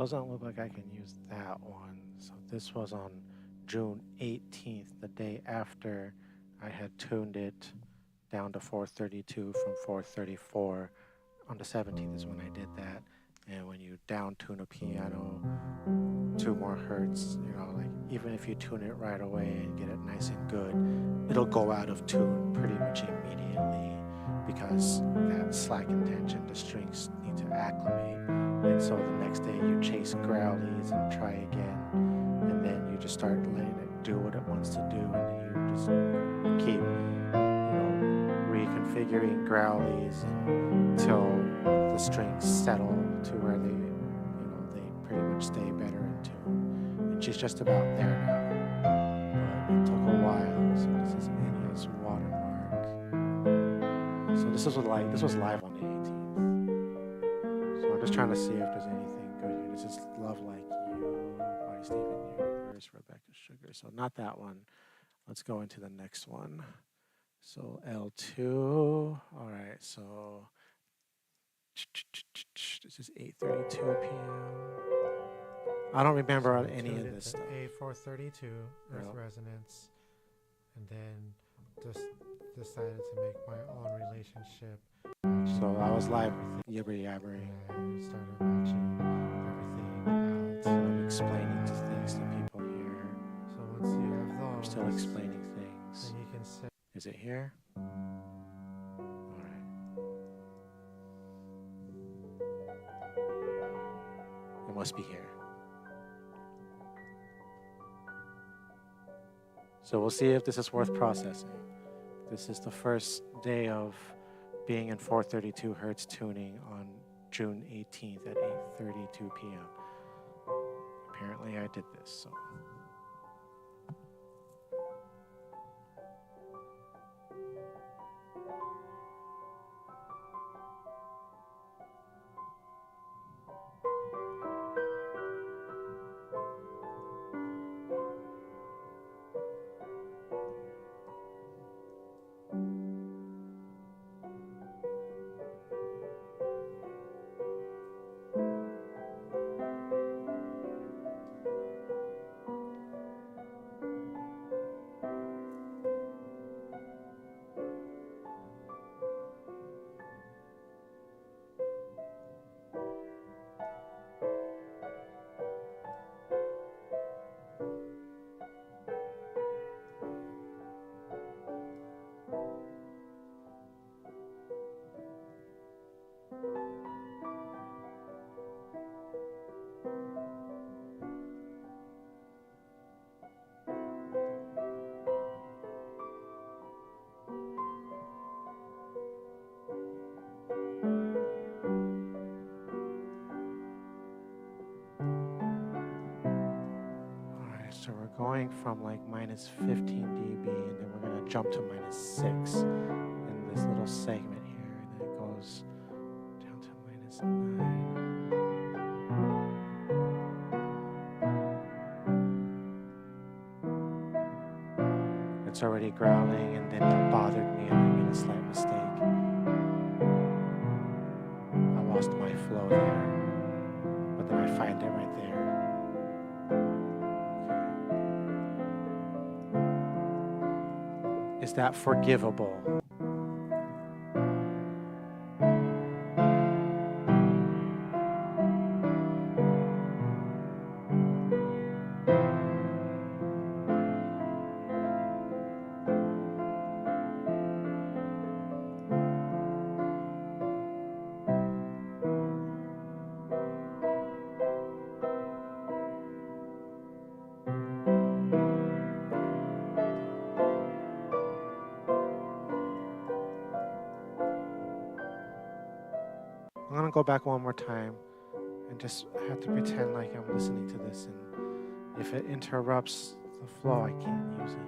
doesn't look like I can use that one. So this was on June 18th, the day after I had tuned it down to 432 from 434. On the 17th is when I did that. And when you down tune a piano 2 more hertz, you know, like even if you tune it right away and get it nice and good, it'll go out of tune pretty much immediately because that slack and tension, the strings need to acclimate. And so the next day you chase growlies and try again, and then you just start letting it do what it wants to do, and then you just keep, reconfiguring growlies until the strings settle to where they pretty much stay better in tune. And she's just about there now. But it took a while. So this is Enya's watermark. So this was live on the 18th. So I'm just trying to see if there's anything good here. This is Love Like You by Stephen Universe, Rebecca Sugar. So not that one. Let's go into the next one. So L2. All right, so this is 8:32 p.m. I don't remember any of this stuff. A432 Earth Resonance, and then just decided to make my own relationship. So I was live yabber-yabbering. And started matching everything out. And I'm explaining things to people here. So once you have those, I'm still explaining things. then you can say, is it here? It must be here. So we'll see if this is worth processing. This is the first day of being in 432 hertz tuning on June 18th at 8:32 p.m. Apparently I did this, so. So we're going from like minus 15 dB, and then we're going to jump to minus 6 in this little segment here, and then it goes down to minus 9. It's already growling, and then that bothered me, and I made a slight mistake. I lost my flow there, but then I find it right there. Is that forgivable? I'm gonna go back one more time and just have to pretend like I'm listening to this, and if it interrupts the flow, I can't use it.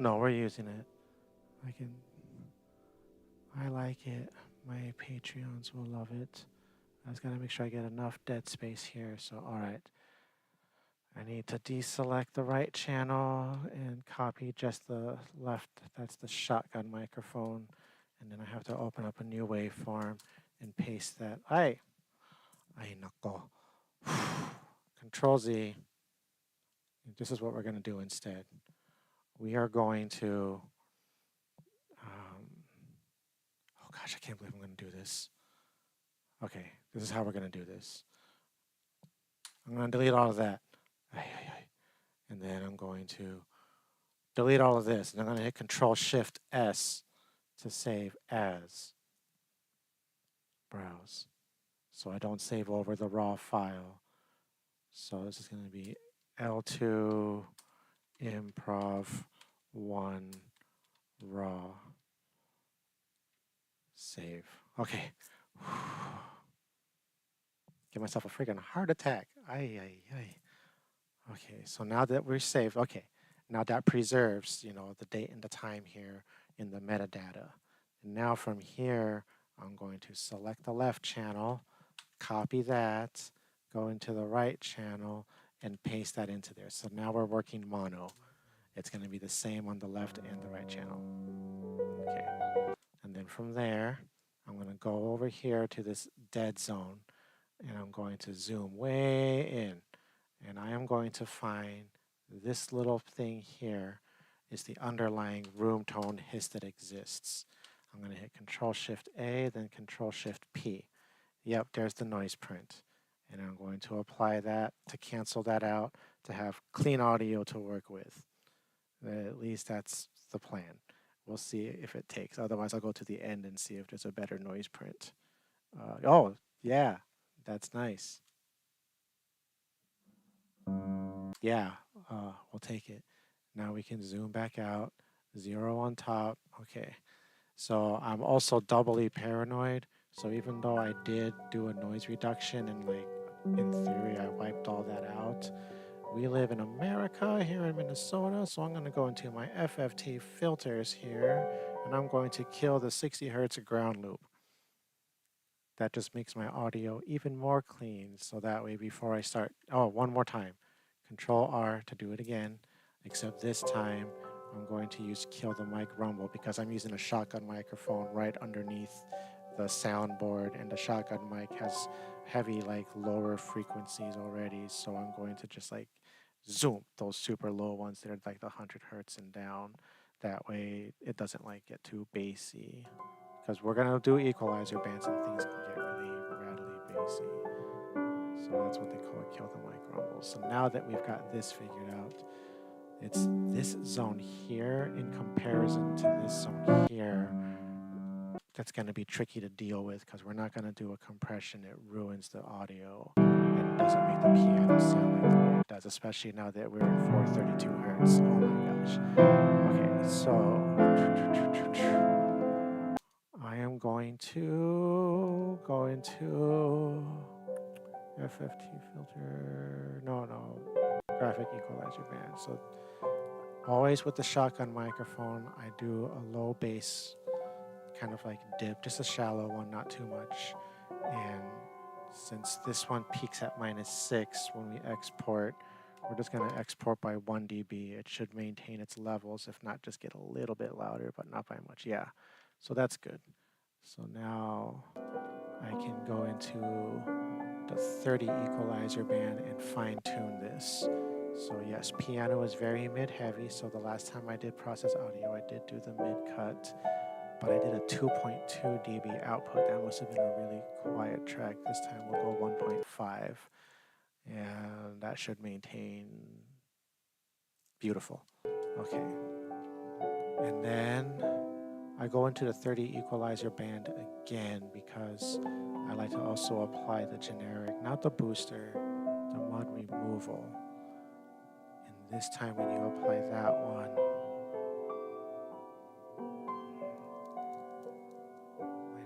No, we're using it. I like it. My Patreons will love it. I just gotta make sure I get enough dead space here. So, all right. I need to deselect the right channel and copy just the left. That's the shotgun microphone. And then I have to open up a new waveform and paste that. Ay nako. Control Z. This is what we're going to do instead. We are going to, oh gosh, I can't believe I'm going to do this. Okay, this is how we're going to do this. I'm going to delete all of that. And then I'm going to delete all of this. And I'm going to hit Control Shift S to save as. Browse. So I don't save over the raw file. So this is going to be L2 improv 1 raw. Save. Okay. Give myself a freaking heart attack. Okay, so now that we're saved, okay, now that preserves, the date and the time here in the metadata. And now from here, I'm going to select the left channel, copy that, go into the right channel, and paste that into there. So now we're working mono. It's going to be the same on the left and the right channel. Okay. And then from there, I'm going to go over here to this dead zone, and I'm going to zoom way in. And I am going to find this little thing here is the underlying room tone hiss that exists. I'm going to hit Control-Shift-A, then Control-Shift-P. Yep, there's the noise print. And I'm going to apply that to cancel that out to have clean audio to work with. At least that's the plan. We'll see if it takes. Otherwise, I'll go to the end and see if there's a better noise print. Oh, yeah, that's nice. Yeah, we'll take it. Now we can zoom back out, 0 on top. Okay, so I'm also doubly paranoid. So even though I did do a noise reduction and in theory I wiped all that out, we live in America here in Minnesota, so I'm going to go into my FFT filters here, and I'm going to kill the 60 hertz ground loop. That just makes my audio even more clean, so that way before I start, one more time. Control R to do it again, except this time I'm going to use kill the mic rumble because I'm using a shotgun microphone right underneath the soundboard, and the shotgun mic has heavy lower frequencies already, so I'm going to just zoom those super low ones that are the 100 hertz and down. That way it doesn't get too bassy, because we're gonna do equalizer bands and things can get really rattly bassy. So that's what they call it, kill the mic rumble. So now that we've got this figured out, it's this zone here in comparison to this zone here that's going to be tricky to deal with, because we're not going to do a compression. It ruins the audio and doesn't make the piano sound like the way it does, especially now that we're in 432 hertz. Oh my gosh. Okay, so I am going to go into FFT filter, no, graphic equalizer band. So always with the shotgun microphone, I do a low bass kind of dip, just a shallow one, not too much. And since this one peaks at -6 when we export, we're just going to export by 1 dB. It should maintain its levels, if not just get a little bit louder, but not by much. Yeah, so that's good. So now I can go into the 30 equalizer band and fine tune this. So yes, piano is very mid-heavy, so the last time I did process audio, I did do the mid-cut, but I did a 2.2 dB output. That must have been a really quiet track. This time we'll go 1.5, and that should maintain beautiful. Okay, and then I go into the 30 equalizer band again because I like to also apply the generic, not the booster, the mud removal. And this time when you apply that one,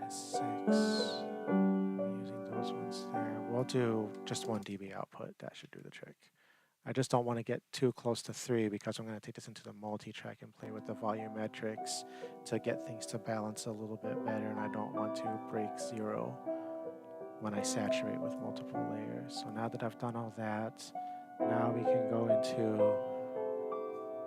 -6, I'm using those ones there. We'll do just 1 dB output. That should do the trick. I just don't want to get too close to 3 because I'm going to take this into the multi-track and play with the volumetrics to get things to balance a little bit better, and I don't want to break 0 when I saturate with multiple layers. So now that I've done all that, now we can go into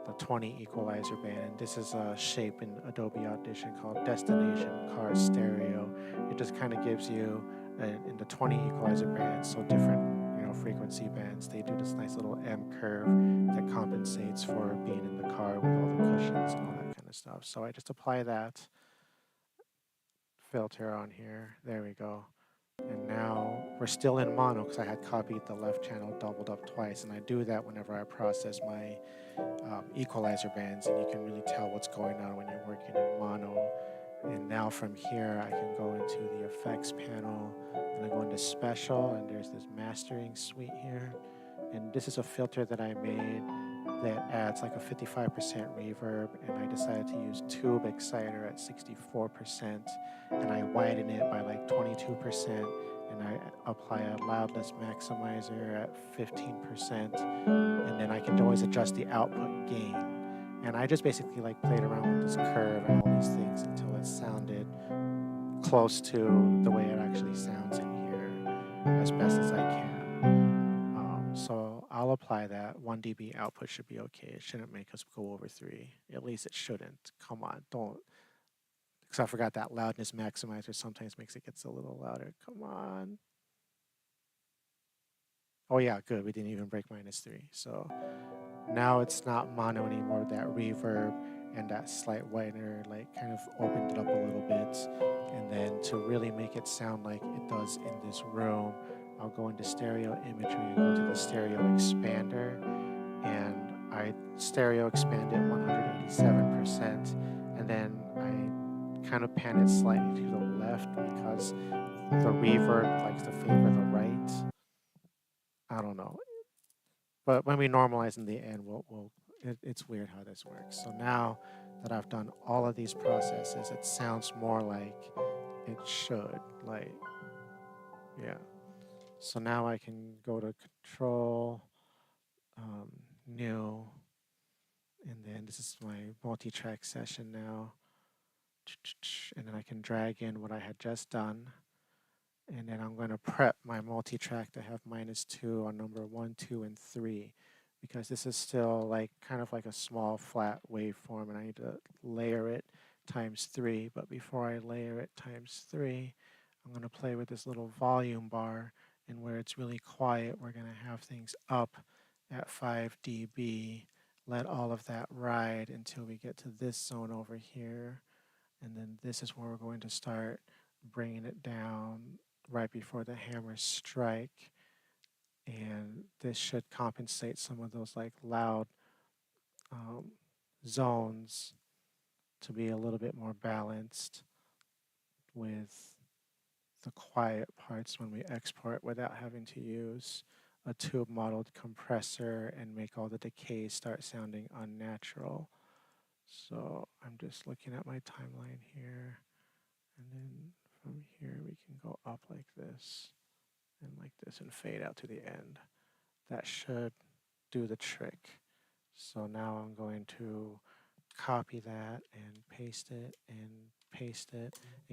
the 20 equalizer band, and this is a shape in Adobe Audition called Destination Car Stereo. It just kind of gives you in the 20 equalizer bands, so different frequency bands, they do this nice little M curve that compensates for being in the car with all the cushions and all that kind of stuff. So I just apply that filter on here. There we go. And now we're still in mono because I had copied the left channel doubled up twice, and I do that whenever I process my equalizer bands, and you can really tell what's going on when you're working in mono. And now from here I can go into the effects panel and I go into special, and there's this mastering suite here, and this is a filter that I made that adds like a 55% reverb, and I decided to use tube exciter at 64%, and I widen it by like 22%, and I apply a loudness maximizer at 15%, and then I can always adjust the output gain. And I just basically like played around with this curve and all these things until it sounded close to the way it actually sounds in here as best as I can. So I'll apply that. 1 dB output should be okay. It shouldn't make us go over 3. At least it shouldn't. Come on, don't. Because I forgot that loudness maximizer sometimes makes it gets a little louder. Come on. Oh yeah, good. We didn't even break -3. So now it's not mono anymore. That reverb and that slight whitener like kind of opened it up a little bit. And then to really make it sound like it does in this room, I'll go into stereo imagery and go to the stereo expander, and I stereo expand it 187%, and then I kind of pan it slightly to the left because the reverb likes to favor the right. I don't know. But when we normalize in the end, it's weird how this works. So now that I've done all of these processes, it sounds more like it should. Like, yeah. So now I can go to Control, New, and then this is my multi-track session now. And then I can drag in what I had just done. And then I'm going to prep my multi-track to have -2 on number 1, 2, and 3, because this is still like kind of like a small flat waveform, and I need to layer it ×3. But before I layer it ×3, I'm going to play with this little volume bar, and where it's really quiet, we're going to have things up at 5 dB. Let all of that ride until we get to this zone over here, and then this is where we're going to start bringing it down right before the hammers strike, and this should compensate some of those like loud zones to be a little bit more balanced with the quiet parts when we export without having to use a tube modeled compressor and make all the decays start sounding unnatural. So I'm just looking at my timeline here, and then from here we can go up like this and like this and fade out to the end. That should do the trick. So now I'm going to copy that and paste it and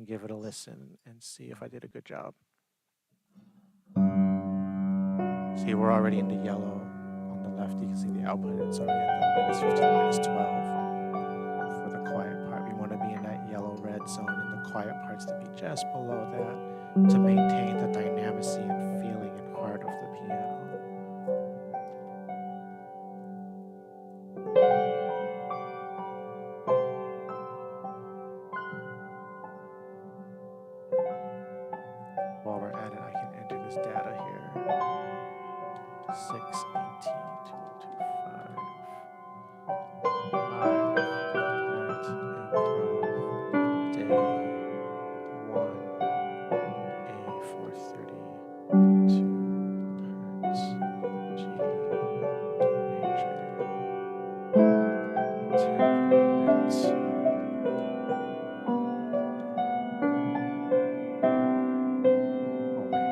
give it a listen and see if I did a good job. See, we're already in the yellow on the left. You can see the output. It's already at the -15, -12 for the quiet part. We want to be in that yellow-red zone, and the quiet parts to be just below that to maintain the dynamicy and feeling and heart of the piano. While we're at it, I can enter this data here. 618.225. Live at Improv Day 1, A432 Hertz, G major, temperament. Oh wait.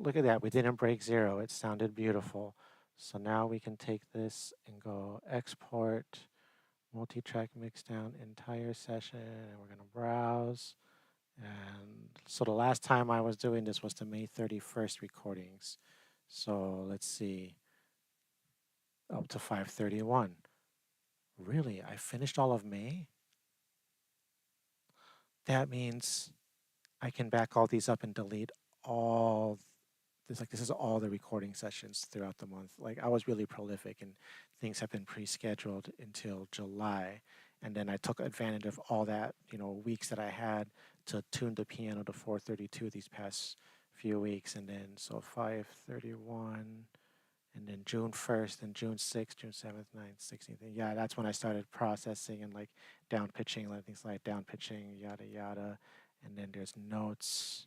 look at that. We didn't break 0. It sounded beautiful. So now we can take this and go export, multi-track mixdown, entire session, and we're going to browse. And so the last time I was doing this was the May 31st recordings. So let's see, up to 5/31. Really, I finished all of May? That means I can back all these up and delete all this is all the recording sessions throughout the month. Like I was really prolific and things have been pre-scheduled until July. And then I took advantage of all that, weeks that I had to tune the piano to 432 these past few weeks. And then so 5/31 and then June 1st and June 6th, June 7th, 9th, 16th. And yeah, that's when I started processing and like down pitching, letting things like down pitching, yada yada. And then there's notes.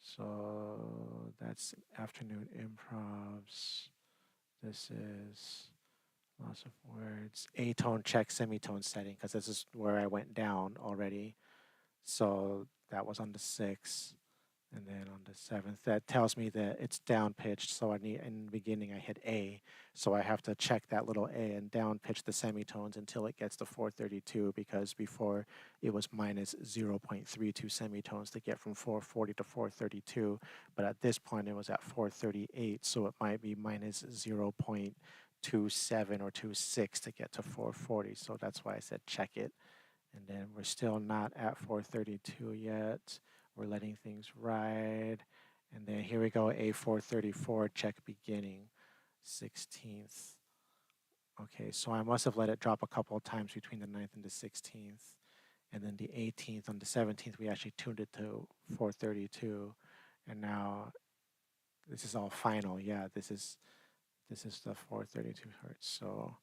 So that's afternoon improvs. This is lots of words. A-tone check semitone setting, because this is where I went down already. So that was on the 6th. And then on the 7th, that tells me that it's down pitched. So I need, in the beginning, I hit A. So I have to check that little A and down pitch the semitones until it gets to 432, because before it was minus 0.32 semitones to get from 440 to 432. But at this point, it was at 438. So it might be minus 0.27 or 26 to get to 440. So that's why I said check it. And then we're still not at 432 yet. We're letting things ride. And then here we go, A434, check beginning, 16th. Okay, so I must have let it drop a couple of times between the 9th and the 16th. And then the 18th, on the 17th, we actually tuned it to 432. And now this is all final. Yeah, this is the 432 hertz. So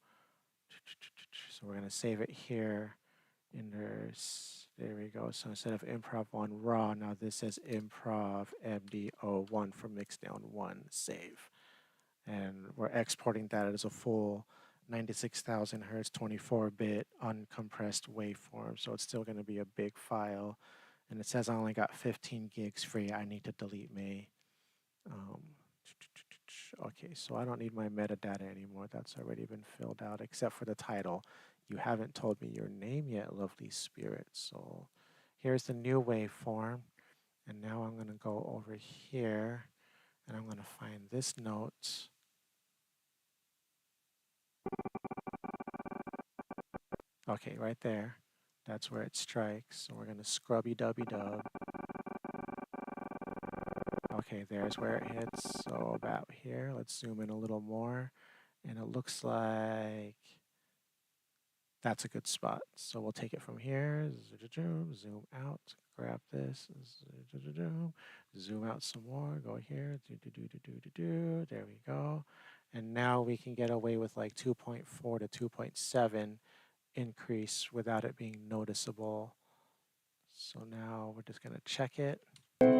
we're gonna save it here. There we go. So instead of improv 1 raw, now this says improv MDO1 for mixdown 1 save. And we're exporting that as a full 96,000 hertz 24-bit uncompressed waveform. So it's still going to be a big file. And it says I only got 15 gigs free. I need to delete May. Okay, so I don't need my metadata anymore. That's already been filled out except for the title. You haven't told me your name yet, lovely spirit. So here's the new waveform. And now I'm going to go over here and I'm going to find this note. Okay, right there. That's where it strikes. So we're going to scrubby dubby dub. Okay, there's where it hits. So about here, let's zoom in a little more. And it looks like that's a good spot. So we'll take it from here, zoom out, grab this, zoom out some more, go here, there we go. And now we can get away with like 2.4 to 2.7 increase without it being noticeable. So now we're just gonna check it. Yep,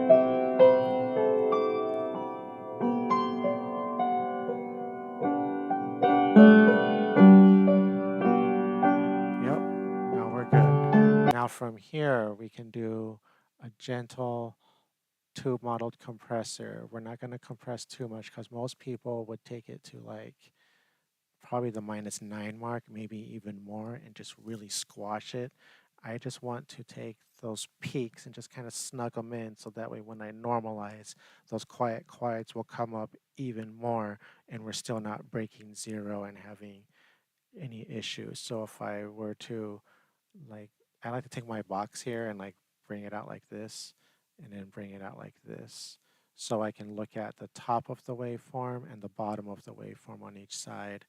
now we're good. Now from here, we can do a gentle tube modeled compressor. We're not going to compress too much because most people would take it to like probably the -9 mark, maybe even more, and just really squash it. I just want to take those peaks and just kind of snug them in so that way when I normalize, those quiets will come up even more and we're still not breaking 0 and having any issues. So if I were to I like to take my box here and like bring it out like this and then bring it out like this. So I can look at the top of the waveform and the bottom of the waveform on each side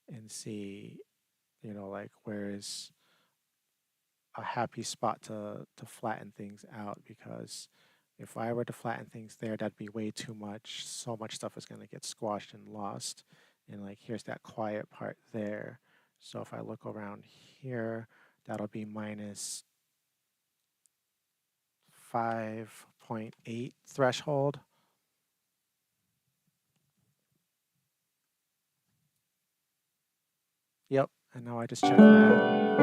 and see, like where is a happy spot to flatten things out, because if I were to flatten things there, that'd be way too much. So much stuff is going to get squashed and lost. And like, here's that quiet part there. So if I look around here, that'll be minus 5.8 threshold. Yep, and now I just check that.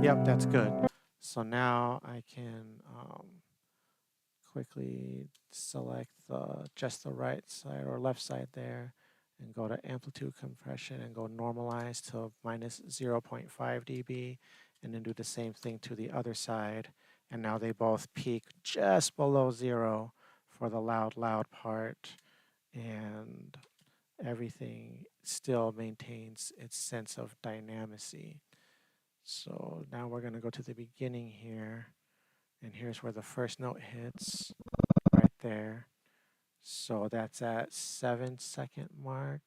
Yep, that's good. So now I can quickly select just the right side or left side there and go to amplitude compression and go normalize to minus 0.5 dB and then do the same thing to the other side. And now they both peak just below 0 for the loud part, and everything still maintains its sense of dynamicy. So now we're going to go to the beginning here, and here's where the first note hits right there. So that's at 7-second mark.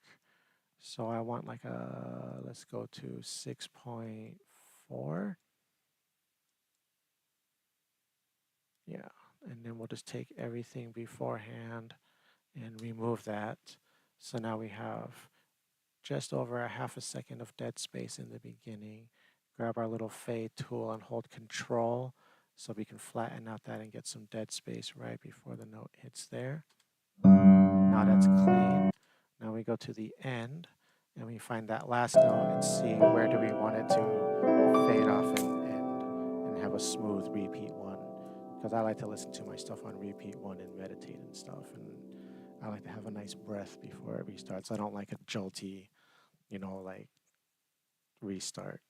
So I want like let's go to 6.4. Yeah, and then we'll just take everything beforehand and remove that. So now we have just over a half a second of dead space in the beginning. Grab our little fade tool and hold control so we can flatten out that and get some dead space right before the note hits there. Now that's clean. Now we go to the end and we find that last note and see where do we want it to fade off and end and have a smooth repeat one. Because I like to listen to my stuff on repeat one and meditate and stuff. And I like to have a nice breath before it restarts. I don't like a jolty, like restart.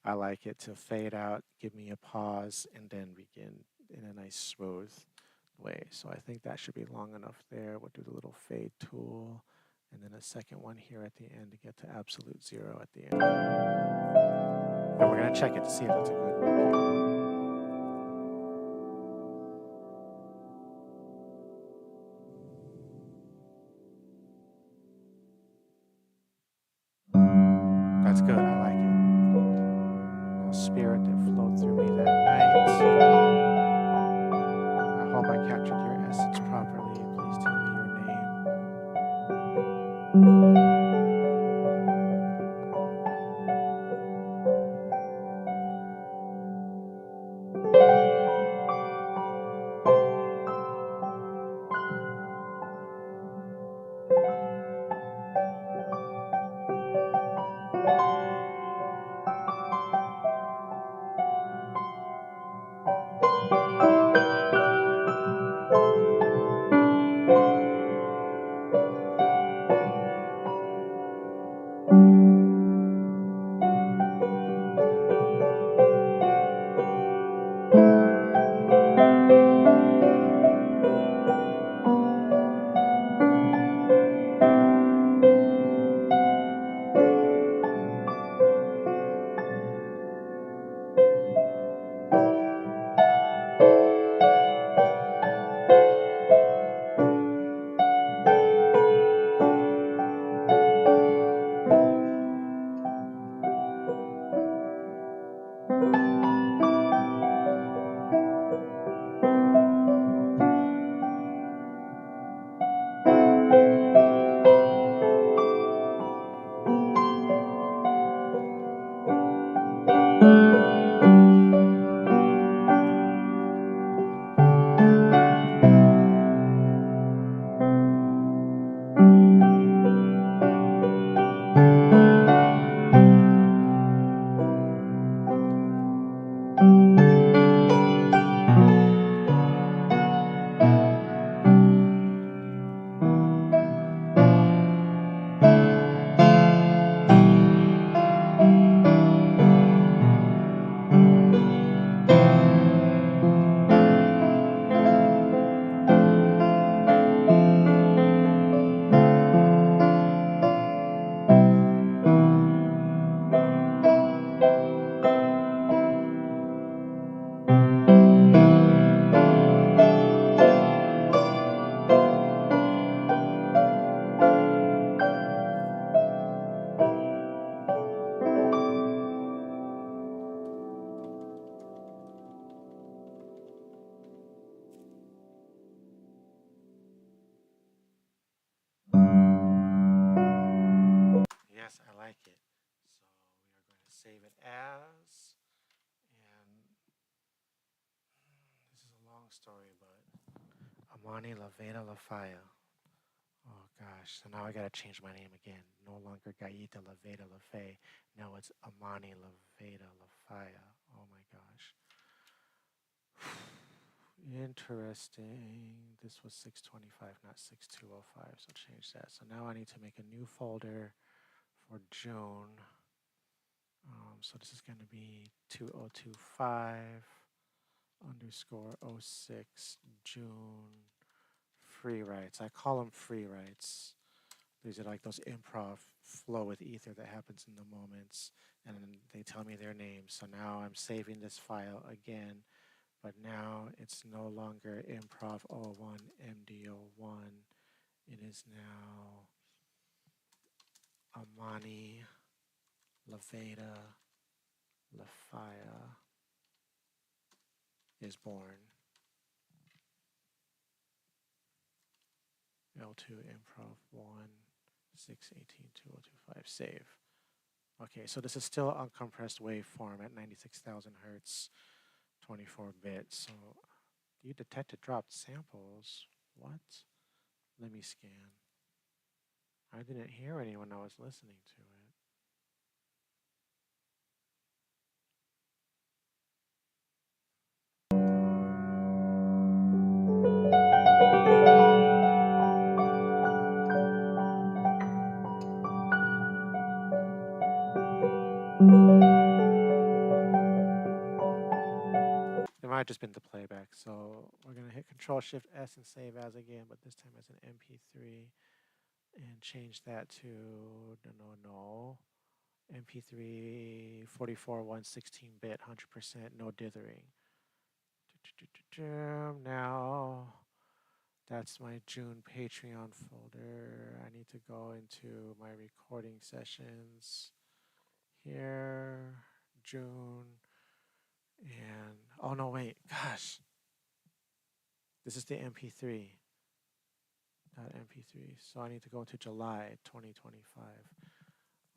I like it to fade out, give me a pause, and then begin in a nice smooth way. So I think that should be long enough there. We'll do the little fade tool and then a second one here at the end to get to absolute 0 at the end. And we're going to check it to see if it's a good repeat. That's good. I like it. Now, spirit that flowed through me that night. I hope I captured your essence properly. Please tell me your name. Yes, I like it. So we are going to save it as, and this is a long story, but Amani La Veda La Faya. Oh gosh, so now I gotta change my name again. No longer Gaita La Veda La Fe. Now it's Amani La Veda La Faya. Oh my gosh. Interesting. This was 625, not 6205, so change that. So now I need to make a new folder for June. So this is going to be 2025 underscore 06 June free writes. I call them free writes. These are like those improv flow with ether that happens in the moments, and they tell me their names. So now I'm saving this file again, but now it's no longer improv 01 MD01. It is now Amani Laveda Lafaya is born. L2 improv 1 618 2025 save. Okay, so this is still uncompressed waveform at 96,000 hertz, 24 bits. So you detected dropped samples. What? Let me scan. I didn't hear any when I was listening to it. It might have just been the playback. So we're going to hit Control Shift S and save as again, but this time as an MP3 and change that to MP3 44 116 bit 100% no dithering. Now that's my June Patreon folder. I need to go into my recording sessions here, June, and oh no, wait, gosh, this is the MP3. .mp3. So I need to go to July 2025.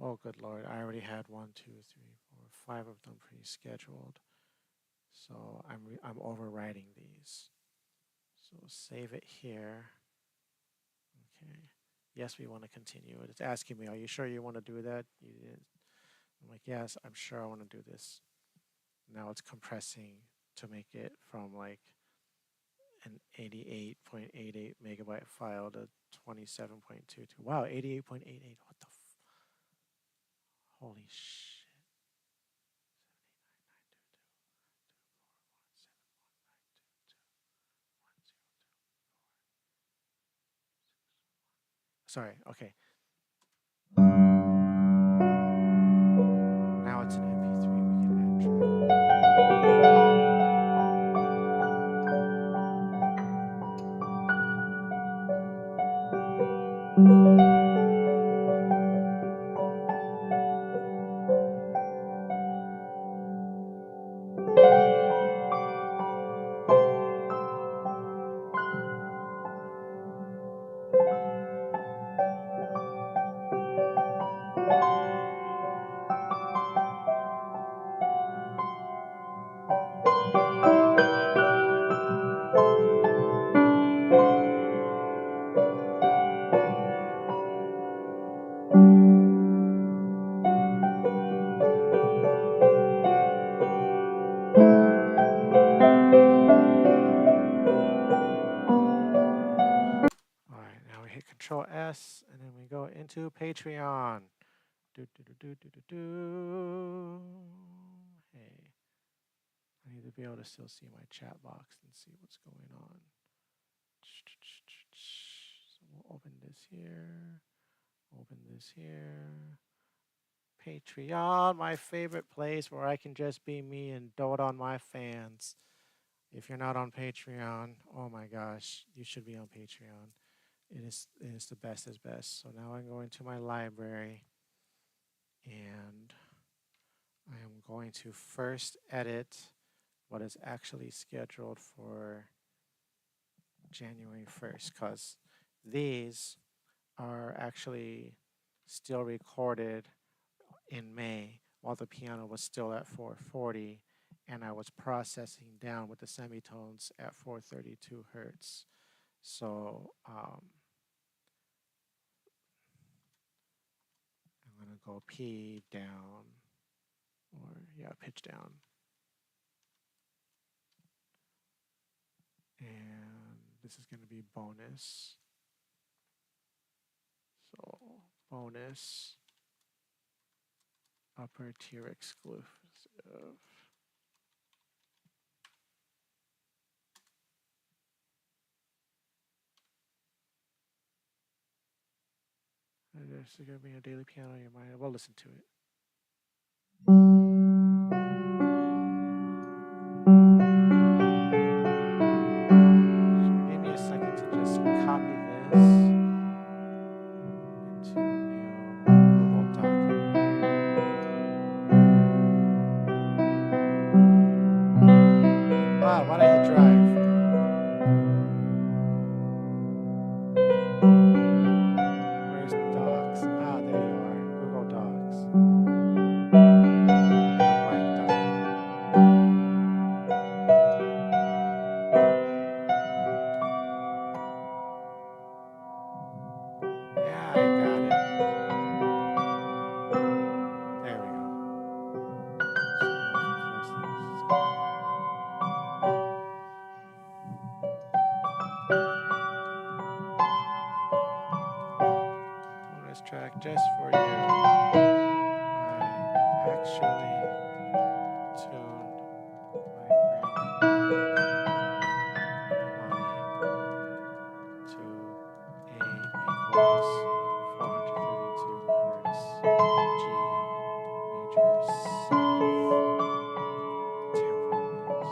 Oh, good Lord. I already had 1, 2, 3, 4, 5 of them pre-scheduled. So I'm overriding these. So save it here. Okay. Yes, we want to continue. It's asking me, are you sure you want to do that? You didn't. I'm like, yes, I'm sure I want to do this. Now it's compressing to make it from like an 88.88 megabyte file to 27.22. Wow, 88.88. What the holy shit. Sorry, okay. Now it's an MP3. We can add All right, now we hit Control S, and then we go into Patreon. Do, do, do, do, do, do, do. Hey, I need to be able to still see my chat box and see what's going on. So we'll open this here, open this here. Patreon, my favorite place where I can just be me and dote on my fans. If you're not on Patreon, oh my gosh, you should be on Patreon. It is the best is best. So now I'm going to my library, and I am going to first edit what is actually scheduled for January 1st, because these are actually still recorded in May while the piano was still at 440, and I was processing down with the semitones at 432 hertz. So I'm going to go P down, or yeah, pitch down. And this is going to be bonus. So bonus upper tier exclusive. There's going to be a daily piano. You might well listen to it. So give me a second to just copy this into a new Google document. Ah, why'd I hit drive? Where's Docs? Ah, there you are. Google Docs. New blank document. Yeah, I got it. There we go. So now I can close this. Bonus track just for you. I actually tuned my Grammy to A equals 432 hertz, G major 7th temperament.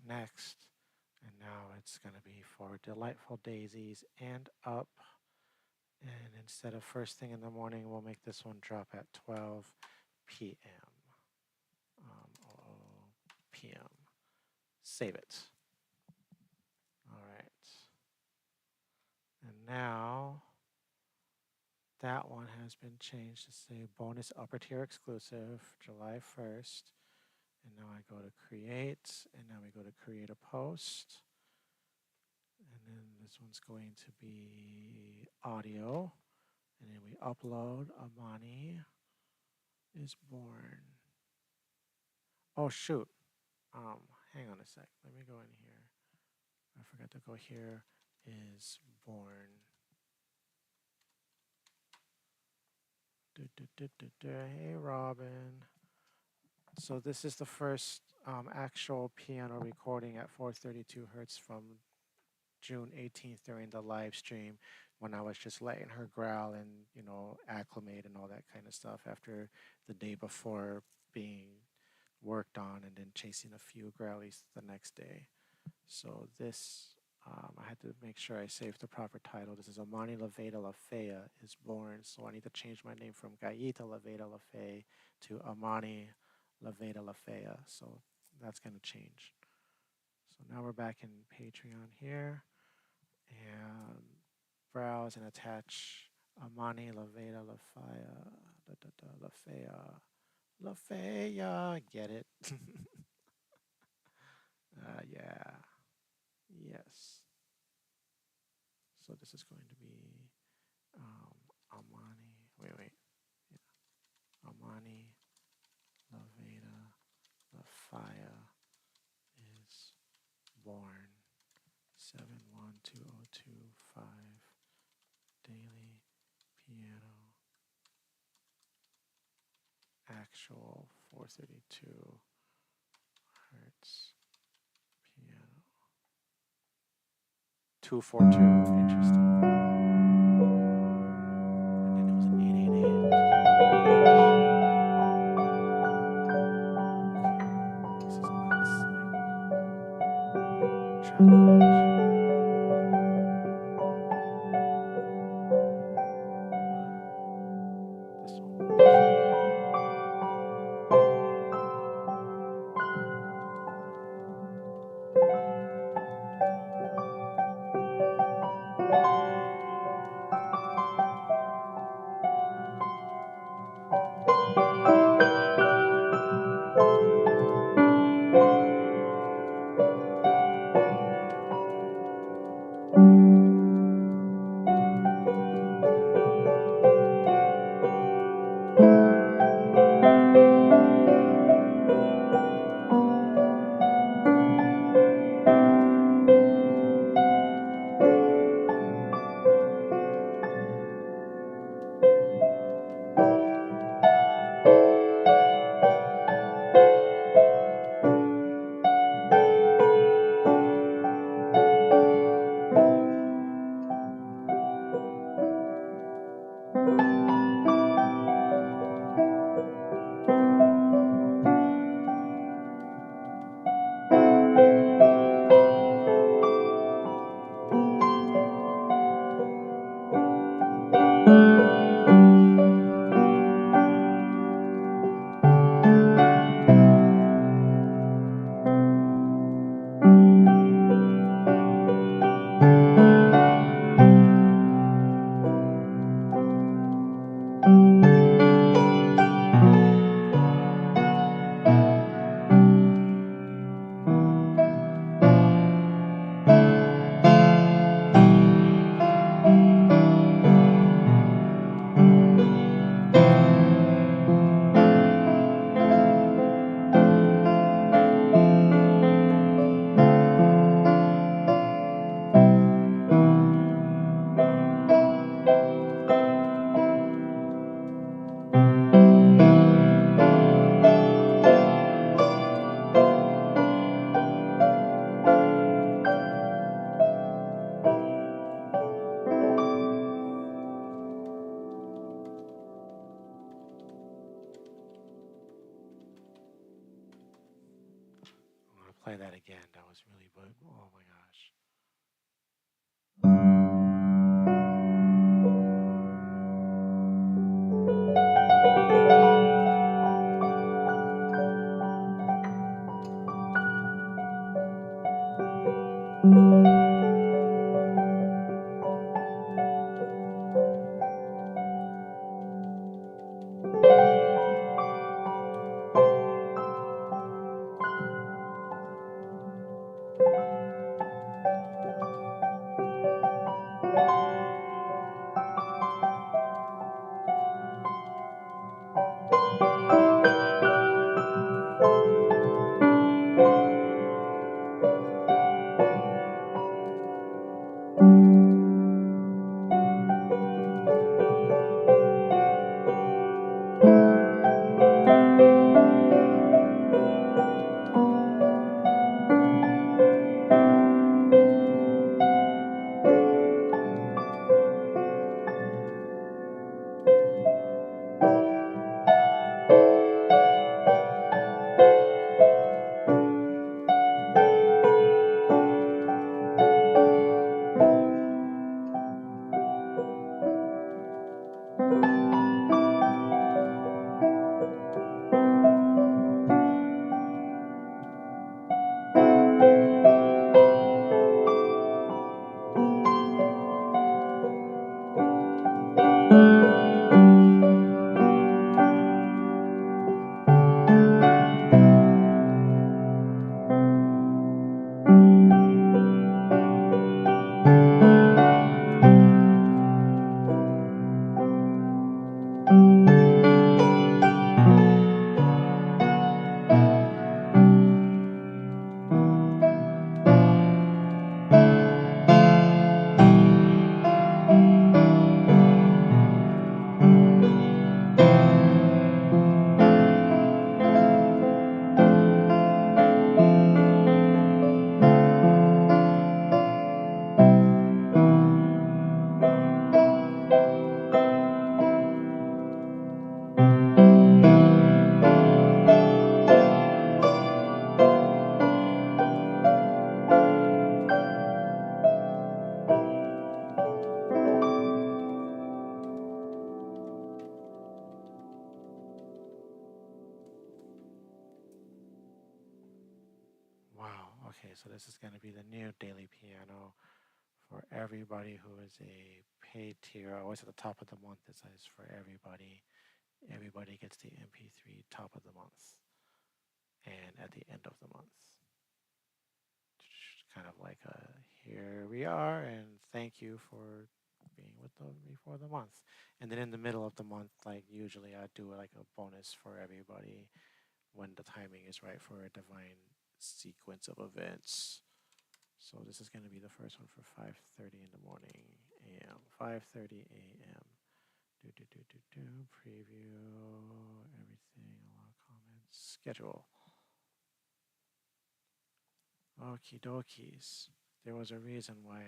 Next. And now it's going to be for Delightful Daisies and Up. And instead of first thing in the morning, we'll make this one drop at 12 p.m. p.m. Save it. All right. And now that one has been changed to say bonus upper tier exclusive, July 1st. And now I go to create, and now we go to create a post. And then this one's going to be audio. And then we upload. Amani is born. Oh, shoot. Hang on a sec. Let me go in here. I forgot to go here. Is born. Hey, Robin. So this is the first actual piano recording at 432 hertz from June 18th during the live stream when I was just letting her growl and, acclimate and all that kind of stuff after the day before being worked on and then chasing a few growlies the next day. So this, I had to make sure I saved the proper title. This is Amani Laveda Lafea is born. So I need to change my name from Gaita Laveda Lafea to Amani Laveda Lafea. So that's going to change. So now we're back in Patreon here. And browse and attach Amani Laveda Lafea. Get it? Yeah. Yes. So this is going to be Amani. Wait. Yeah. Amani Laveda Lafaya is born 712025 daily piano actual 432 hertz piano 242. Interesting. And then it was an 888. This is nuts. Track range. This one. Play that again. That was really good. Oh my gosh. wow. Okay, so this is going to be the new daily piano for everybody who is a paid tier. Always at the top of the month, it says for everybody. Everybody gets the MP3 top of the month and at the end of the month. Kind of like a here we are and thank you for being with me for the month. And then in the middle of the month, like usually I do like a bonus for everybody when the timing is right for a divine sequence of events. So this is going to be the first one for 5:30 in the morning a.m. 5:30 a.m. Preview everything. Allow comments. Schedule. Okie dokies. There was a reason why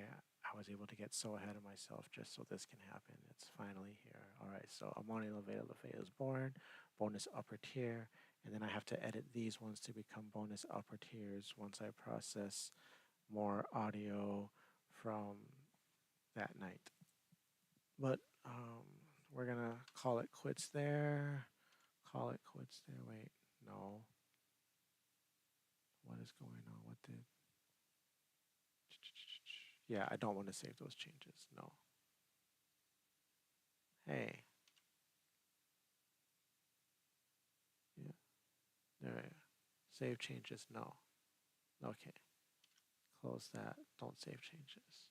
I was able to get so ahead of myself just so this can happen. It's finally here. All right, so Amani Levea Lefea is born, bonus upper tier, and then I have to edit these ones to become bonus upper tiers once I process more audio from that night. But we're gonna call it quits there. Call it quits there. Wait, no. What is going on? What did? Yeah, I don't want to save those changes. No. Hey. Yeah. There. Save changes. No. Okay. Close that. Don't save changes.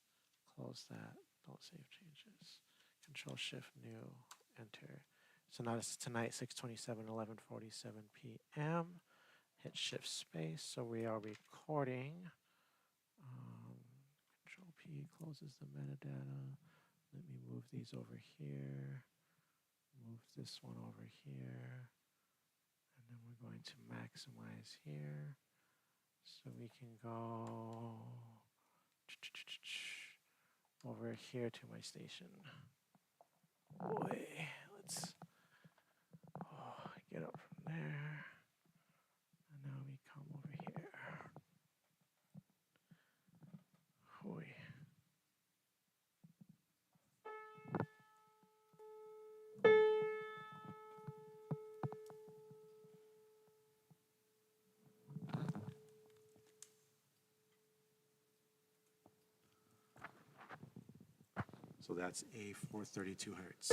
Close that. Don't save changes. Control Shift New. Enter. So now this is tonight, 6:27, 11:47 p.m. Hit Shift Space. So we are recording. Control P closes the metadata. Let me move these over here. Move this one over here. And then we're going to maximize here. So we can go over here to my station. Boy, let's get up from there. And now we come over here. Boy. So that's a 432 hertz.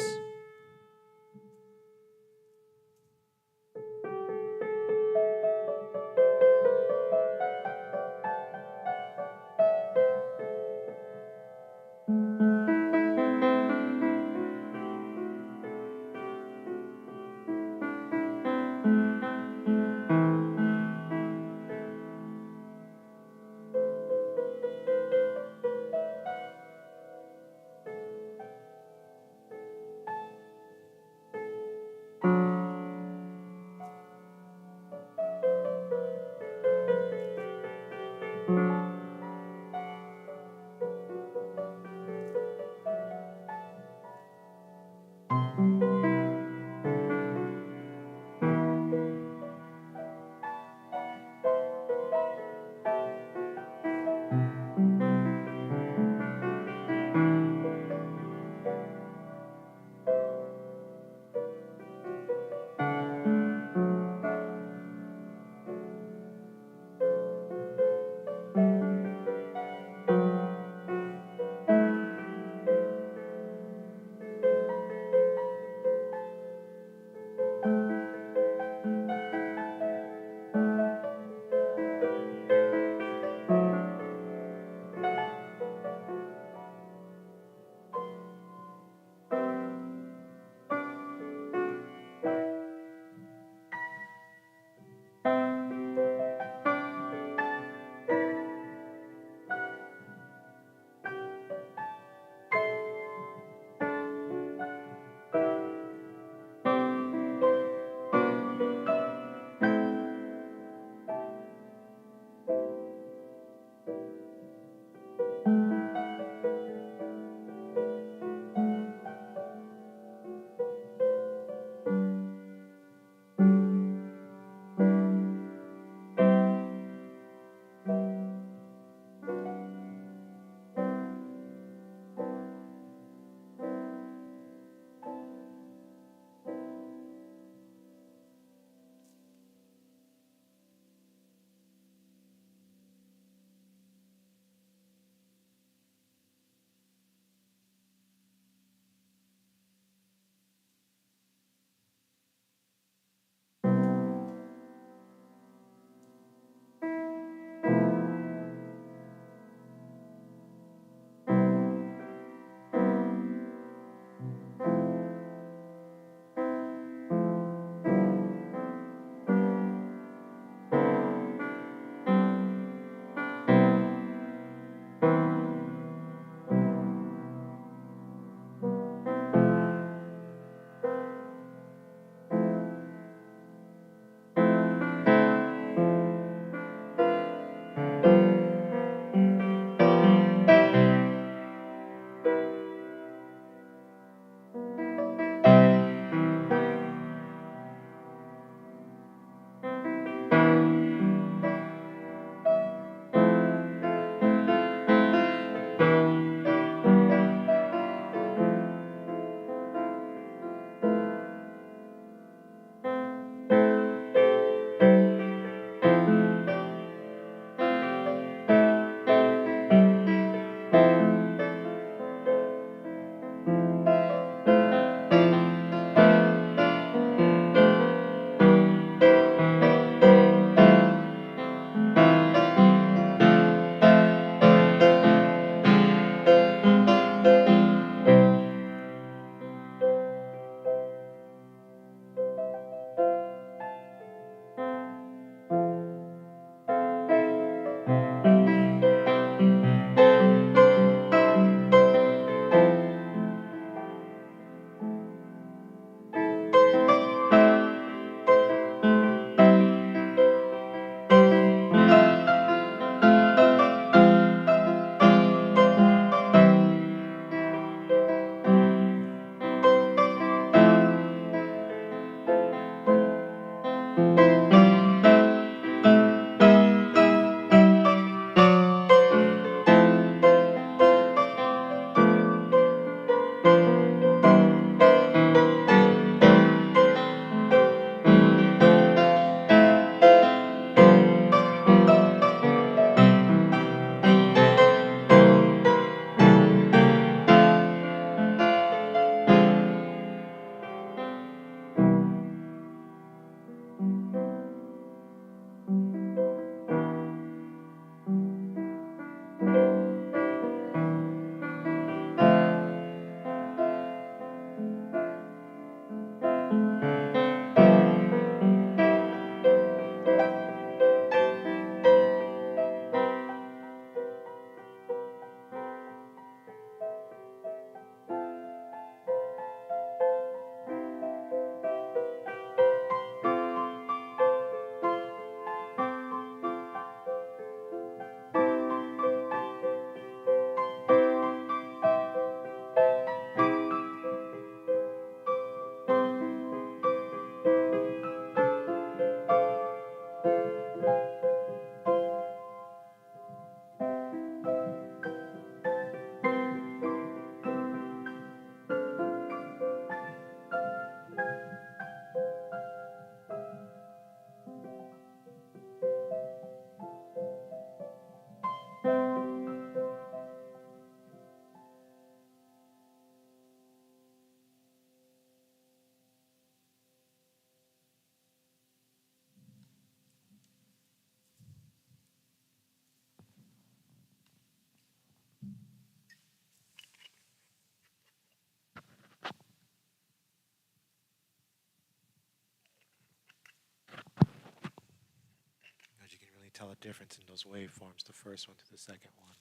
tell a difference in those waveforms, the first one to the second one.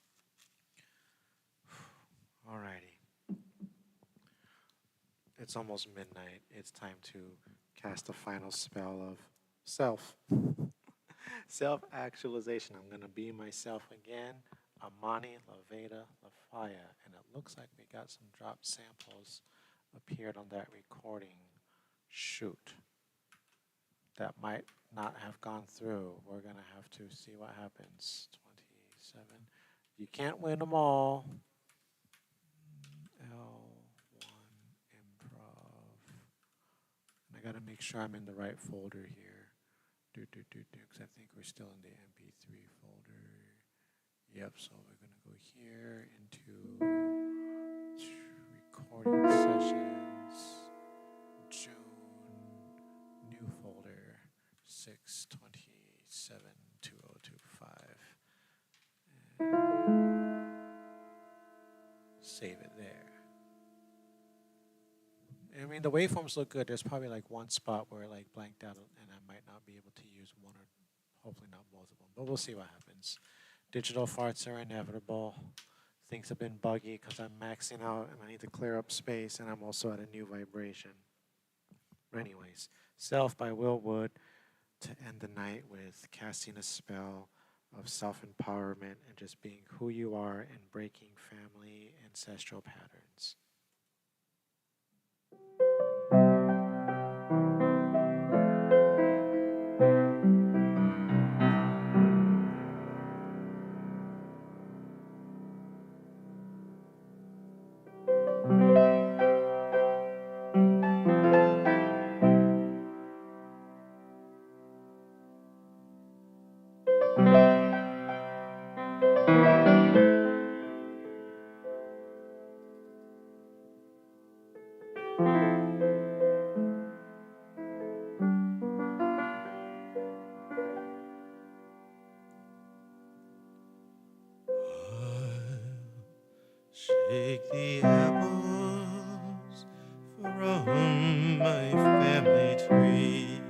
Alrighty. It's almost midnight. It's time to cast the final spell of self. Self-actualization. I'm going to be myself again. Amani, Laveda, Lafaya. And it looks like we got some drop samples appeared on that recording. Shoot. That might not have gone through. We're going to have to see what happens. 27. You can't win them all. L1 improv. And I got to make sure I'm in the right folder here. Because I think we're still in the MP3 folder. Yep, so we're going to go here into recording sessions, June, new folder, 6/27/2025. Save it there. I mean, the waveforms look good. There's probably like one spot where it like blanked out and I might not be able to use one or hopefully not both of them, but we'll see what happens. Digital farts are inevitable. Things have been buggy because I'm maxing out and I need to clear up space and I'm also at a new vibration. But anyways, Self by Will Wood to end the night with casting a spell of self-empowerment and just being who you are and breaking family ancestral patterns. Shake the apples from my family tree.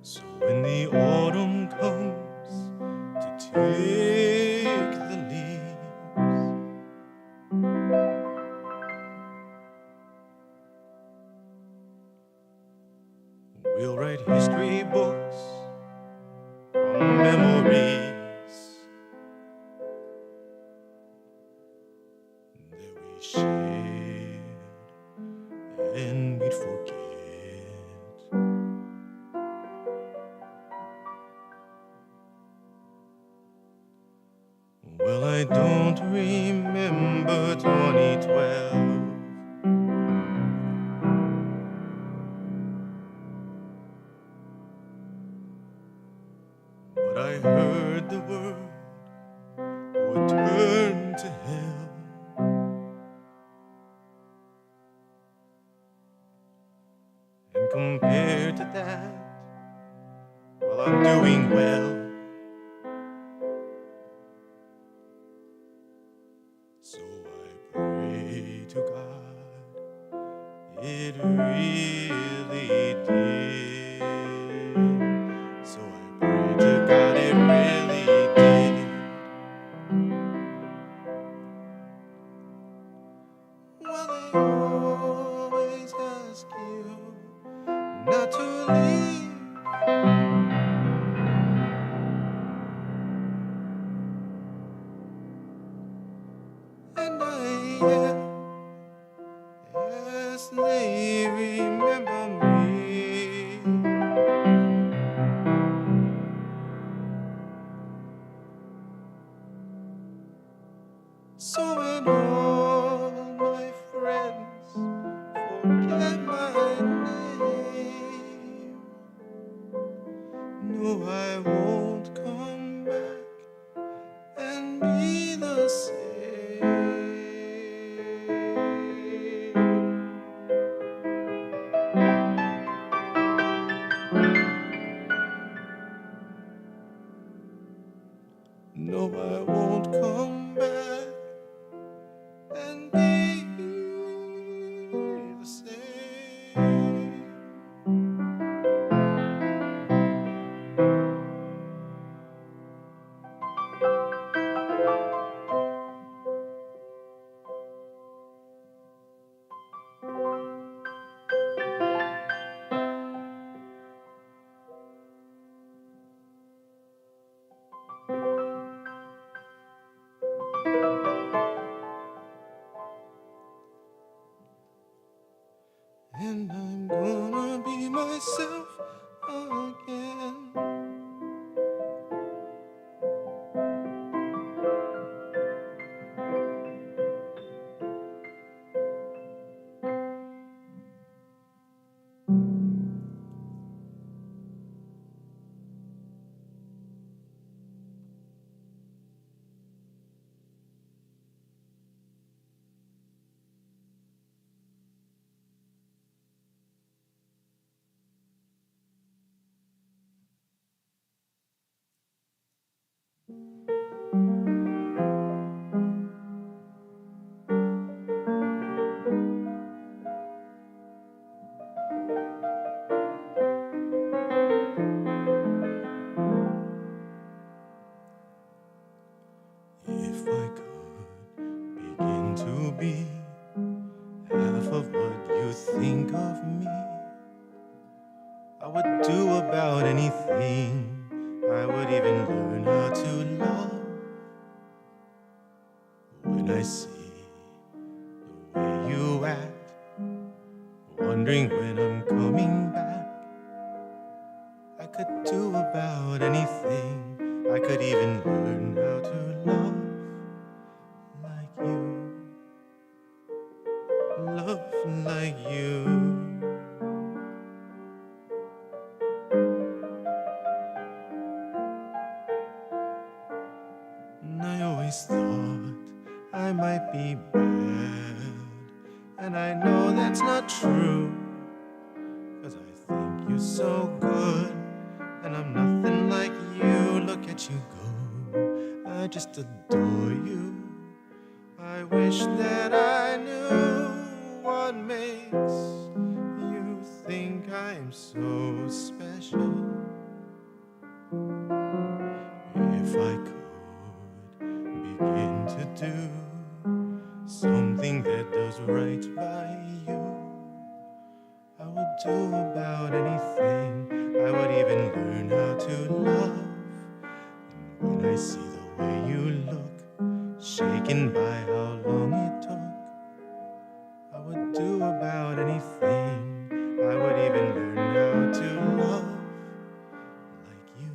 So when the autumn comes to take the leaves, we'll write history books from memories that we shared and we'd forget. Well, I don't remember 2012. But I heard the world would turn to hell. And compared to that, well, I'm doing well. So I pray to God, it really did. So I pray to God, it really did. Well, they always ask you not to leave. And I yes, they remember me. So when all my friends forget my name, no, I won't come back and be the same. No, I won't come back and be the and I'm gonna be myself again. If I could begin to be half of what you think of me, I would do about anything. I would even learn how to love. When I see the way you act, wondering when I'm coming back, I could do about anything. I could even learn how to love like you. Love like you. And I always thought I might be bad, and I know that's not true, 'cause I think you're so good, and I'm nothing like you. Look at you go, I just adore you. I wish that I knew what makes you think I'm so special. If I could begin to do something that does right by you, I would do about anything. I would even learn how to love. And when I see the way you look, shaken by how long it took, I would do about anything. I would even learn how to love like you.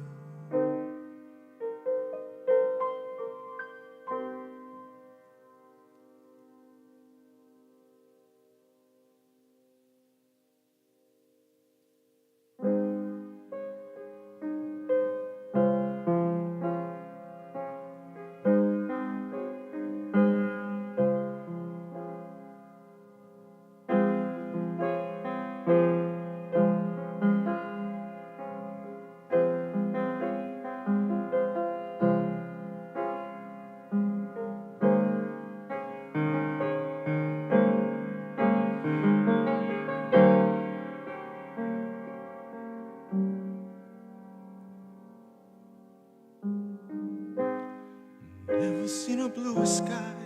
Never seen a bluer sky.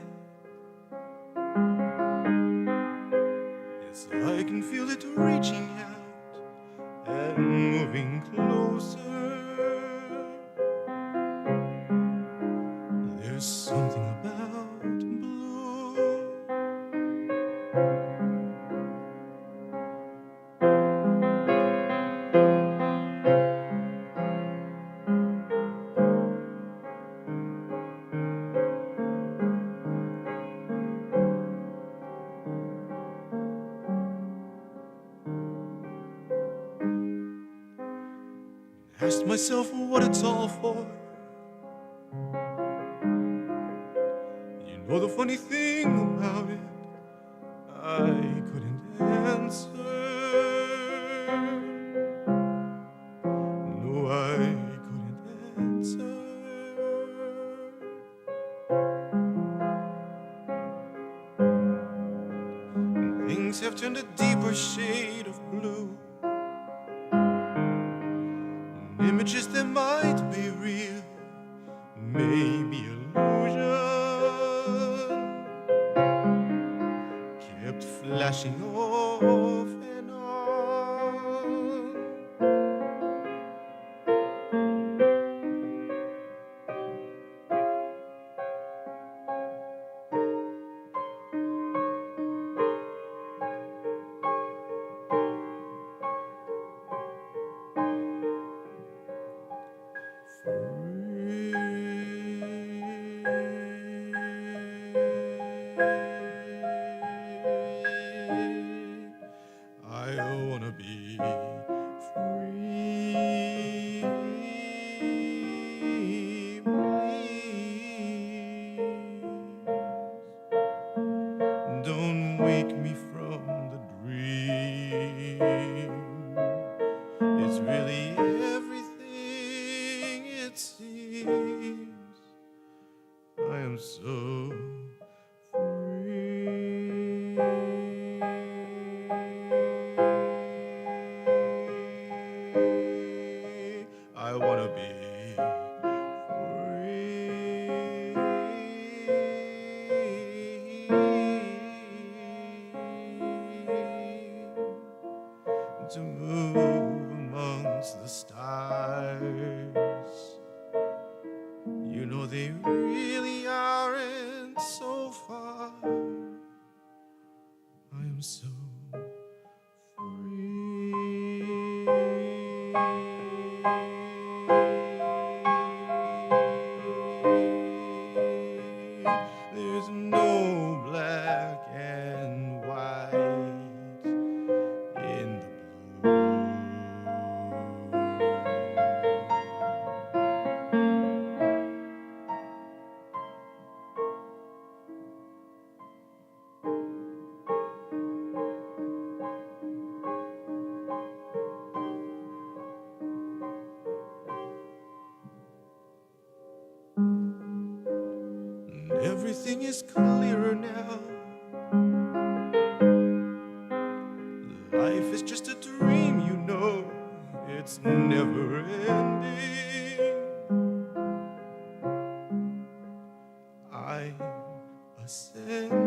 Yes, I can feel it reaching out and moving closer. There's something about blue. Asked myself what it's all for. You know the funny thing about it, I couldn't answer. No, I couldn't answer. Things have turned a deeper shade of blue. Images that might be real, maybe illusion, kept flashing off and on. I wanna be free. Please don't wake me from the dream. It's really everything it seems. I am so free. I wanna be free to move amongst the stars. You know they really aren't so far. I am so free. There's no black and white in the blue. And everything is clearer now. Life is just a dream, you know. It's never ending. I'm ascending.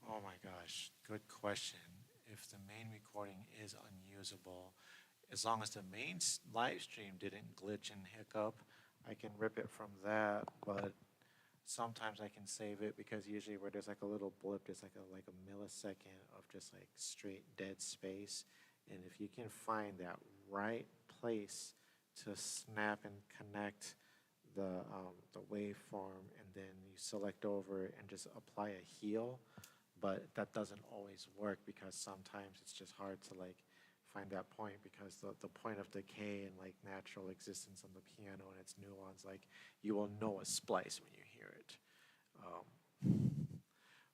Oh my gosh, good question. If the main recording is unusable, as long as the main live stream didn't glitch and hiccup, I can rip it from that, but sometimes I can save it because usually where there's like a little blip, there's like a millisecond of just like straight dead space. And if you can find that right place to snap and connect the waveform, and then you select over it and just apply a heal, but that doesn't always work because sometimes it's just hard to like find that point because the point of decay and like natural existence on the piano and its nuance, like you will know a splice when you hear it.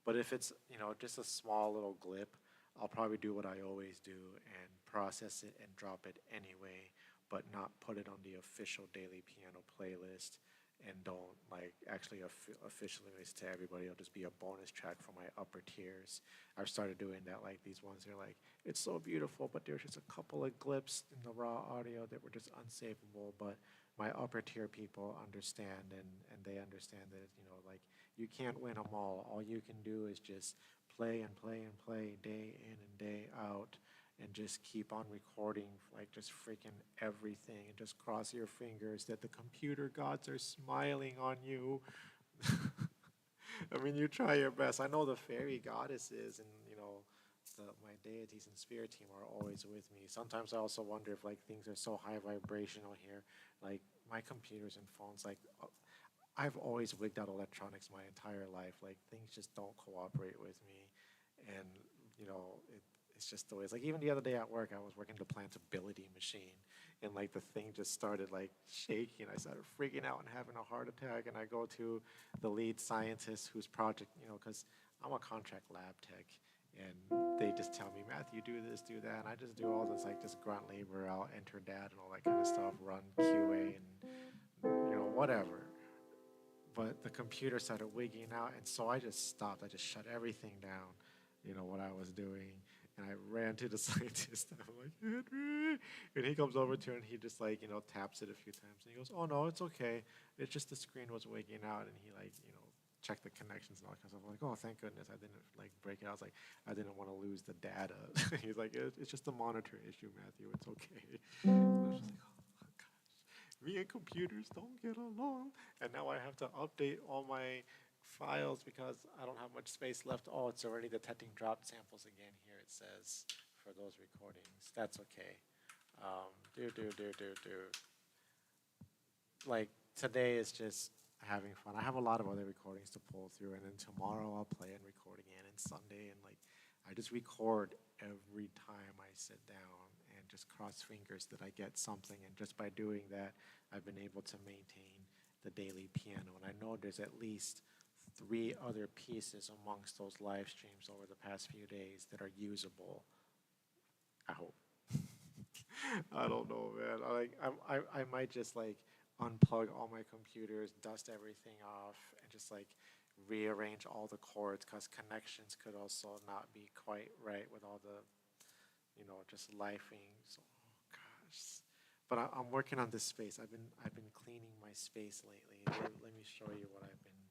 But if it's, just a small little glip, I'll probably do what I always do and process it and drop it anyway, but not put it on the official daily piano playlist and don't like actually officially release to everybody. It'll just be a bonus track for my upper tiers. I've started doing that, like these ones are like, it's so beautiful, but there's just a couple of clips in the raw audio that were just unsavable. But my upper tier people understand, and they understand that, like you can't win them all. All you can do is just play and play and play day in and day out and just keep on recording like just freaking everything and just cross your fingers that the computer gods are smiling on you. I mean, you try your best. I know the fairy goddesses and, my deities and spirit team are always with me. Sometimes I also wonder if like things are so high vibrational here, like my computers and phones, like I've always wigged out electronics my entire life. Like things just don't cooperate with me, and it's just the way. It's like even the other day at work, I was working the plantability machine, and like the thing just started like shaking. I started freaking out and having a heart attack. And I go to the lead scientist whose project, because I'm a contract lab tech, and they just tell me, Matthew, do this, do that, and I just do all this like just grunt labor. I'll enter data and all that kind of stuff, run QA and whatever. But the computer started wigging out, and so I just stopped. I just shut everything down, what I was doing, and I ran to the scientist. And I'm like, Henry, and he comes over to it, and he just like taps it a few times, and he goes, "Oh no, it's okay. It's just the screen was wigging out," and he like checked the connections and all that kind of stuff. I'm like, "Oh, thank goodness I didn't like break it." I was like, I didn't want to lose the data. He's like, "It's just a monitor issue, Matthew. It's okay." And I was just like, "Oh gosh, me and computers don't get along." And now I have to update all my files because I don't have much space left. Oh, it's already detecting drop samples again. Here it says for those recordings. That's okay. Do. Like today is just having fun. I have a lot of other recordings to pull through, and then tomorrow I'll play and record again, and Sunday, and like I just record every time I sit down and just cross fingers that I get something. And just by doing that, I've been able to maintain the daily piano. And I know there's at least 3 other pieces amongst those live streams over the past few days that are usable. I hope. I don't know, man. I might just like unplug all my computers, dust everything off, and just like rearrange all the cords because connections could also not be quite right with all the, just lifing. So, oh gosh. But I'm working on this space. I've been cleaning my space lately. Let me show you what I've been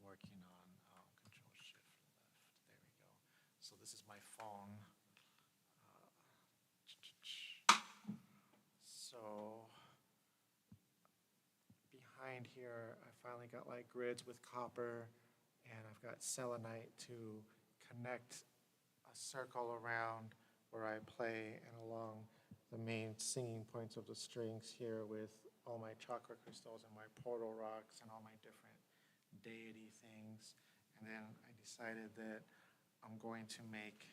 working on. Control Shift left. There we go. So this is my phone. So behind here, I finally got like grids with copper, and I've got selenite to connect a circle around where I play and along the main singing points of the strings here with all my chakra crystals and my portal rocks and all my different deity things. And then I decided that I'm going to make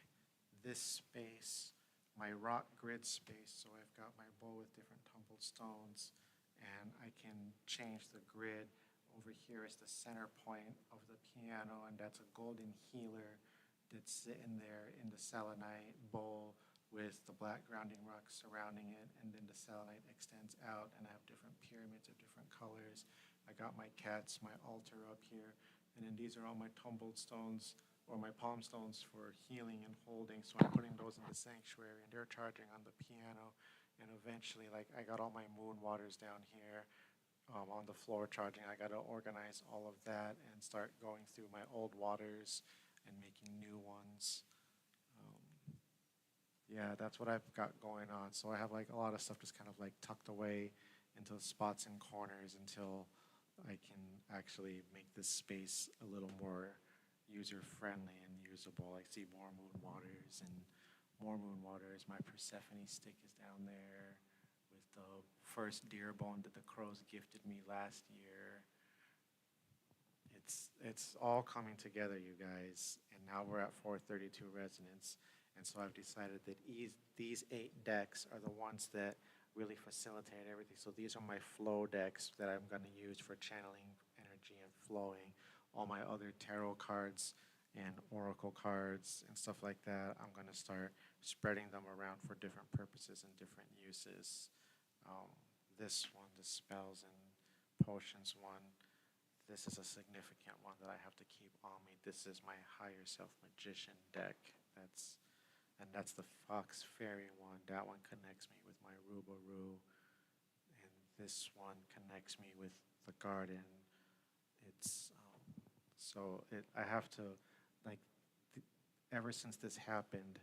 this space my rock grid space. So I've got my bowl with different tumbled stones, and I can change the grid. Over here is the center point of the piano, and that's a golden healer that's sitting there in the selenite bowl with the black grounding rock surrounding it, and then the selenite extends out, and I have different pyramids of different colors. I got my cats, my altar up here, and then these are all my tumbled stones or my palm stones for healing and holding. So I'm putting those in the sanctuary, and they're charging on the piano. And eventually, like I got all my moon waters down here on the floor charging. I got to organize all of that and start going through my old waters and making new ones. Yeah, that's what I've got going on. So I have like a lot of stuff just kind of like tucked away into spots and corners until I can actually make this space a little more user-friendly and usable. I see more moon waters and more moon waters. My Persephone stick is down there with the first deer bone that the crows gifted me last year. It's all coming together, you guys. And now we're at 432 resonance. And so I've decided that these 8 decks are the ones that really facilitate everything. So these are my flow decks that I'm going to use for channeling energy and flowing. All my other tarot cards and oracle cards and stuff like that, I'm going to start spreading them around for different purposes and different uses. This one, the spells and potions one, this is a significant one that I have to keep on me. This is my higher self magician deck. That's the Fox Fairy one. That one connects me with my Rubaroo. And this one connects me with the garden. I have to, like, ever since this happened,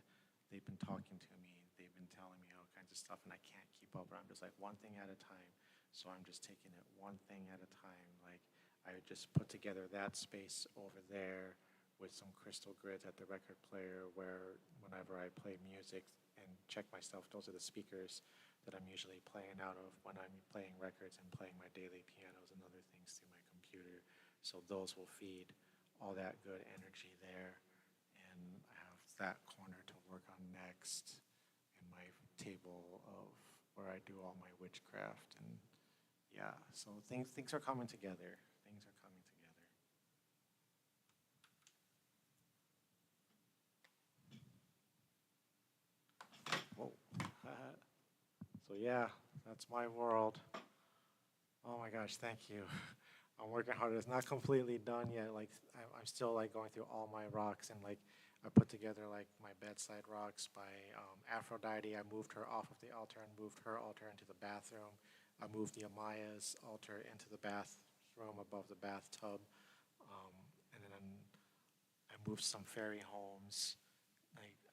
they've been talking to me. They've been telling me all kinds of stuff, and I can't keep up. But I'm just like one thing at a time. So I'm just taking it one thing at a time. Like, I would just put together that space over there with some crystal grids at the record player where whenever I play music and check myself, those are the speakers that I'm usually playing out of when I'm playing records and playing my daily pianos and other things through my computer. So those will feed all that good energy there. And I have that corner to work on next in my table of where I do all my witchcraft. And yeah, so things are coming together. Things are coming together. So yeah, that's my world. Oh my gosh, thank you. I'm working hard. It's not completely done yet. Like I'm still like going through all my rocks and like I put together like my bedside rocks by Aphrodite. I moved her off of the altar and moved her altar into the bathroom. I moved the Amaya's altar into the bathroom above the bathtub. And then I moved some fairy homes.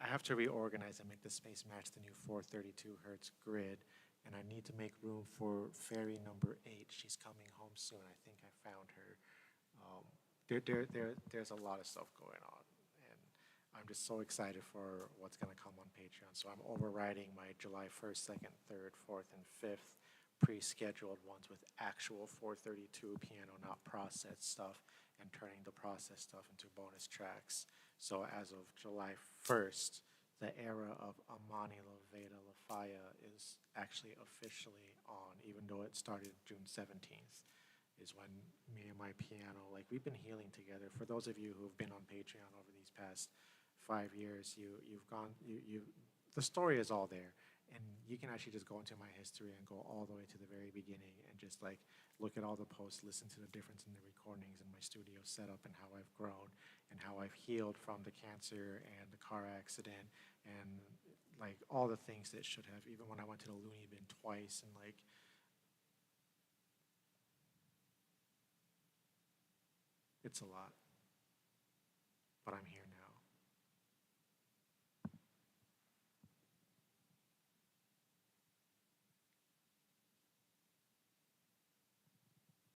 I have to reorganize and make the space match the new 432 hertz grid. And I need to make room for fairy number 8. She's coming home soon. I think I found her. Um, there's a lot of stuff going on. And I'm just so excited for what's going to come on Patreon. So I'm overriding my July 1st, 2nd, 3rd, 4th, and 5th pre-scheduled ones with actual 432 piano, not processed stuff, and turning the processed stuff into bonus tracks. So as of July 1st, the era of Amani Leveda Lafaya is actually officially on, even though it started June 17th, is when me and my piano, like we've been healing together. For those of you who've been on Patreon over these past 5 years, the story is all there. And you can actually just go into my history and go all the way to the very beginning and just like look at all the posts, listen to the difference in the recordings and my studio setup and how I've grown and how I've healed from the cancer and the car accident and like all the things that should have, even when I went to the loony bin twice and like it's a lot. But I'm here